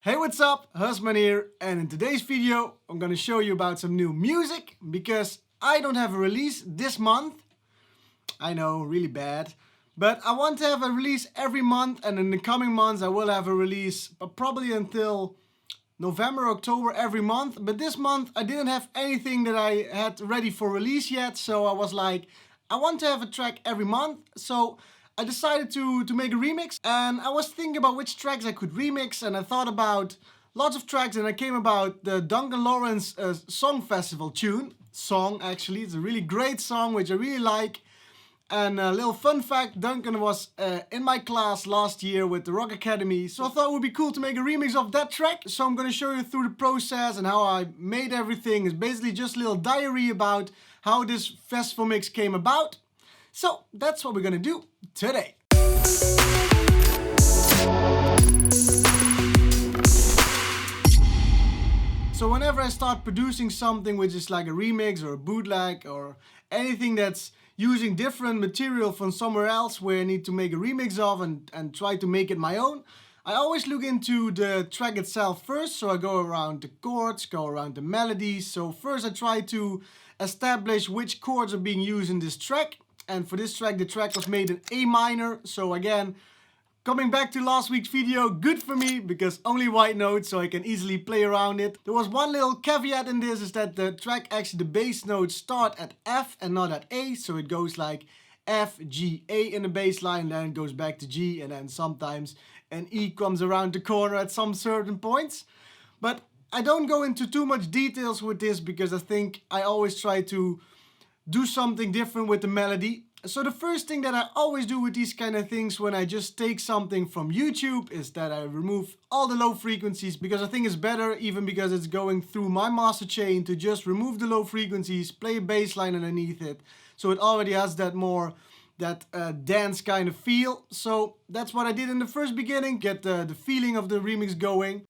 Hey, what's up? Husman here, and in today's video I'm gonna show you about some new music because I don't have a release this month. I know, really bad. But I want to have a release every month, and in the coming months I will have a release probably until November, October every month. But this month I didn't have anything that I had ready for release yet, so I was like, I want to have a track every month. So I decided to make a remix, and I was thinking about which tracks I could remix, and I thought about lots of tracks, and I came about the Duncan Laurence song festival song actually. It's a really great song which I really like. And a little fun fact, Duncan was in my class last year with the Rock Academy, so I thought it would be cool to make a remix of that track. So I'm gonna show you through the process and how I made everything. It's basically just a little diary about how this festival mix came about. So that's what we're gonna do today. So whenever I start producing something which is like a remix or a bootleg or anything that's using different material from somewhere else where I need to make a remix of and try to make it my own, I always look into the track itself first. So I go around the chords, go around the melodies. So first I try to establish which chords are being used in this track. And for this track, the track was made in A minor. So again, coming back to last week's video, good for me because only white notes, so I can easily play around it. There was one little caveat in this, is that the track, actually the bass notes start at F and not at A. So it goes like F, G, A in the bass line, then it goes back to G, and then sometimes an E comes around the corner at some certain points. But I don't go into too much details with this because I think I always try to do something different with the melody. So the first thing that I always do with these kind of things when I just take something from YouTube is that I remove all the low frequencies, because I think it's better, even because it's going through my master chain, to just remove the low frequencies, play a bass line underneath it, so it already has that more dance kind of feel. So that's what I did in the first beginning, get the feeling of the remix going.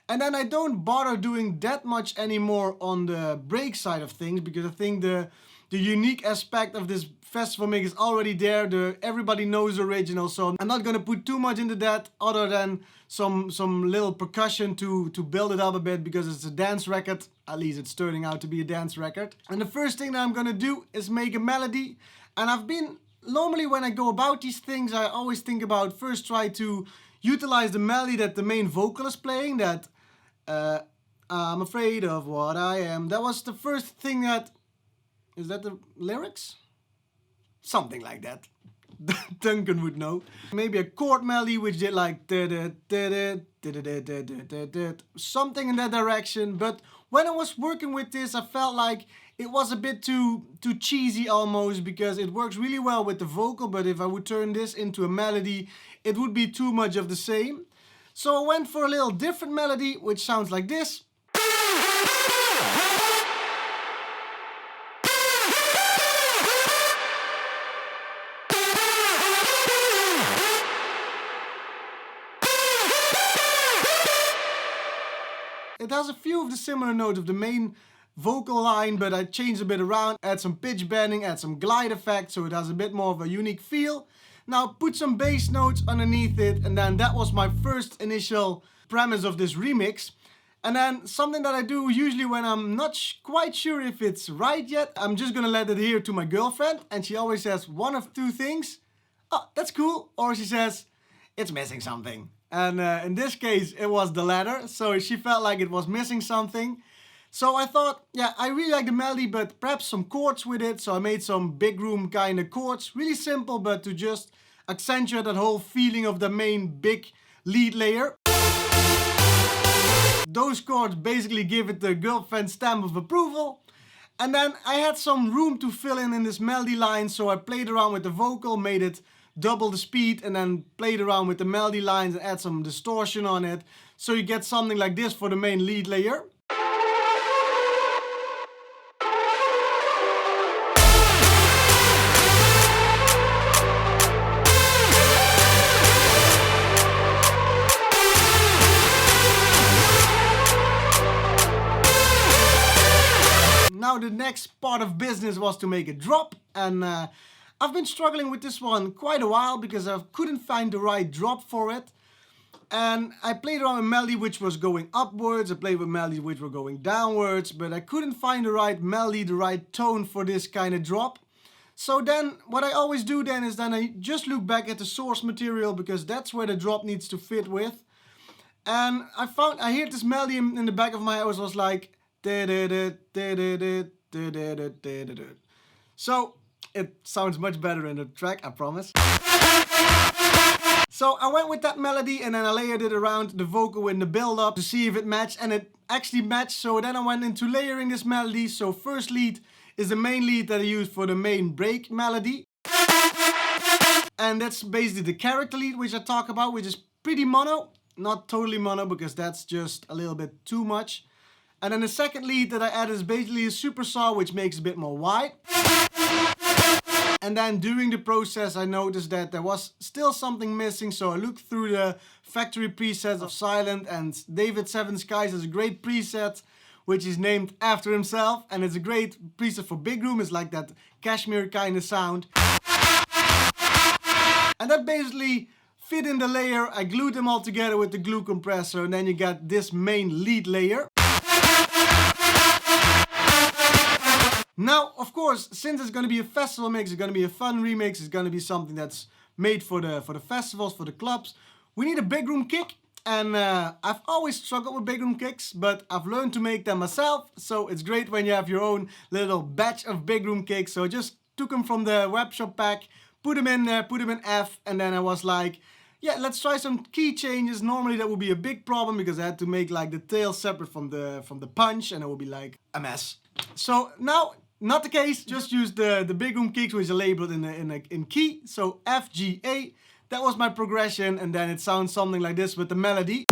And then I don't bother doing that much anymore on the break side of things, because I think the unique aspect of this festival mix is already there. Everybody knows the original, so I'm not gonna put too much into that other than some little percussion to build it up a bit, because it's a dance record. At least it's turning out to be a dance record. And the first thing that I'm gonna do is make a melody. And normally when I go about these things, I always think about first try to utilize the melody that the main vocal is playing, that I'm afraid of what I am. That was the first thing that... Is that the lyrics? Something like that. Duncan would know. Maybe a chord melody which did like... something in that direction. But when I was working with this, I felt like it was a bit too cheesy almost, because it works really well with the vocal, but if I would turn this into a melody, it would be too much of the same. So I went for a little different melody, which sounds like this. It has a few of the similar notes of the main vocal line, but I changed a bit around, add some pitch bending, add some glide effect, so it has a bit more of a unique feel. Now put some bass notes underneath it, and then that was my first initial premise of this remix. And then something that I do usually when I'm not quite sure if it's right yet, I'm just gonna let it hear to my girlfriend, and she always says one of two things: oh, that's cool, or she says, it's missing something. And in this case it was the latter, so she felt like it was missing something. So I thought, yeah, I really like the melody, but perhaps some chords with it. So I made some big room kind of chords, really simple, but to just accentuate that whole feeling of the main big lead layer. Those chords basically give it the girlfriend stamp of approval. And then I had some room to fill in this melody line, so I played around with the vocal, made it double the speed, and then played around with the melody lines and add some distortion on it. So you get something like this for the main lead layer. now the next part of business was to make a drop, and I've been struggling with this one quite a while because I couldn't find the right drop for it. And I played around with melody which was going upwards, I played with melody which were going downwards, but I couldn't find the right melody, the right tone for this kind of drop. So then what I always do then is then I just look back at the source material, because that's where the drop needs to fit with. And I heard this melody in the back of my head was like, so it sounds much better in the track, I promise. So I went with that melody and then I layered it around the vocal in the build-up to see if it matched, and it actually matched. So then I went into layering this melody. So first lead is the main lead that I use for the main break melody. And that's basically the character lead which I talk about, which is pretty mono. Not totally mono, because that's just a little bit too much. And then the second lead that I added is basically a super saw, which makes it a bit more wide. And then during the process I noticed that there was still something missing, so I looked through the factory presets of Silent, and David Seven Skies is a great preset which is named after himself, and it's a great preset for big room. It's like that cashmere kind of sound. And that basically fit in the layer. I glued them all together with the glue compressor, and then you get this main lead layer. Now, of course, since it's going to be a festival mix, it's going to be a fun remix, it's going to be something that's made for the festivals, for the clubs, we need a big room kick. And I've always struggled with big room kicks, but I've learned to make them myself. So it's great when you have your own little batch of big room kicks. So I just took them from the webshop pack, put them in there, put them in F, and then I was like, yeah, let's try some key changes. Normally that would be a big problem because I had to make like the tail separate from the punch, and it would be like a mess. So now, not the case, just use the big room kicks which are labeled in key. So F, G, A, that was my progression, and then it sounds something like this with the melody.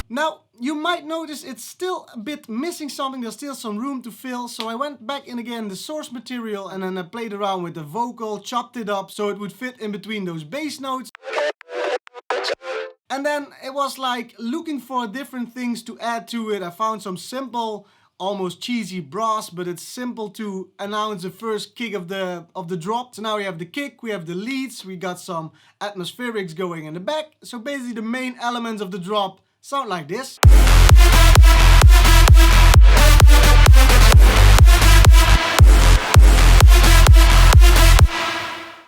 Now, you might notice it's still a bit missing something, there's still some room to fill, so I went back in again the source material, and then I played around with the vocal, chopped it up so it would fit in between those bass notes. And then it was like looking for different things to add to it. I found some simple, almost cheesy brass, but it's simple to announce the first kick of the drop. So now we have the kick, we have the leads, we got some atmospherics going in the back. So basically the main elements of the drop sound like this.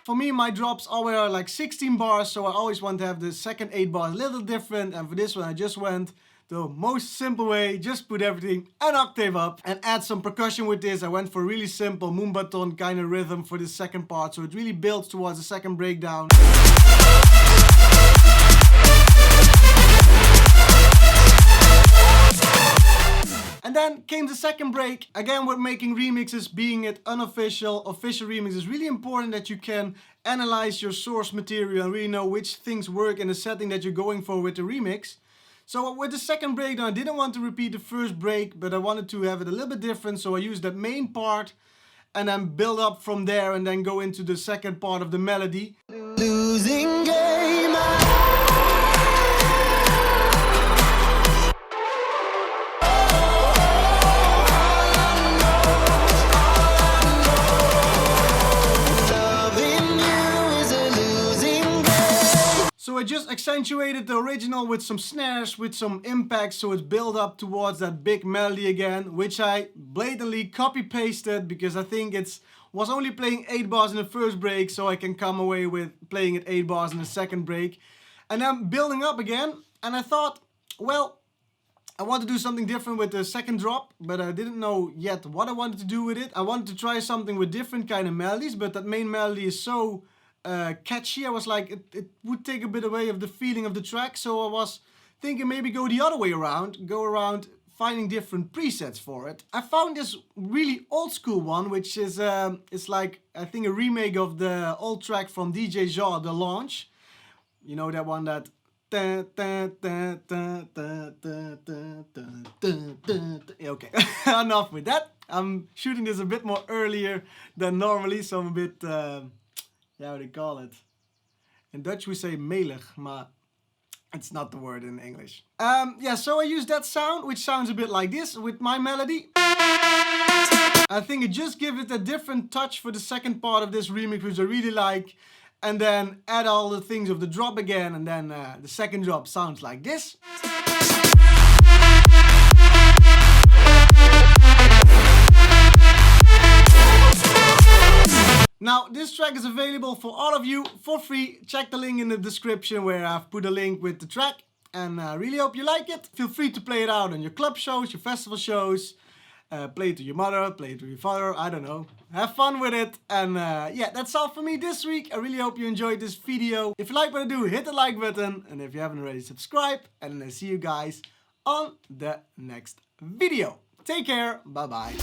For me, my drops always are like 16 bars, so I always want to have the second 8 bars a little different. And for this one I just went the most simple way, just put everything an octave up and add some percussion with this. I went for a really simple moombaton kind of rhythm for the second part, so it really builds towards the second breakdown. And then came the second break. Again, with making remixes, being it unofficial, official remix, is really important that you can analyze your source material and really know which things work in the setting that you're going for with the remix. So with the second breakdown, I didn't want to repeat the first break, but I wanted to have it a little bit different. So I used that main part and then build up from there and then go into the second part of the melody. Losing game. So I just accentuated the original with some snares, with some impact, so it's built up towards that big melody again, which I blatantly copy-pasted because I think it was only playing 8 bars in the first break, so I can come away with playing it 8 bars in the second break. And then building up again, and I thought, well, I want to do something different with the second drop, but I didn't know yet what I wanted to do with it. I wanted to try something with different kind of melodies, but that main melody is so catchy. I was like, it would take a bit away of the feeling of the track, so I was thinking maybe go the other way around, go around finding different presets for it. I found this really old school one, which is it's like, I think, a remake of the old track from DJ Jaw, The Launch. You know that one that okay, enough with that. I'm shooting this a bit more earlier than normally, so I'm a bit yeah, how do you call it? In Dutch we say melig, maar It's not the word in English. Yeah, so I used that sound, which sounds a bit like this with my melody. I think it just gives it a different touch for the second part of this remix, which I really like. And then add all the things of the drop again, and then the second drop sounds like this. Now, this track is available for all of you for free. Check the link in the description where I've put a link with the track. And I really hope you like it. Feel free to play it out on your club shows, your festival shows. Play it to your mother, play it to your father, I don't know. Have fun with it. And yeah, that's all for me this week. I really hope you enjoyed this video. If you like what I do, hit the like button. And if you haven't already, subscribe. And I'll see you guys on the next video. Take care. Bye-bye.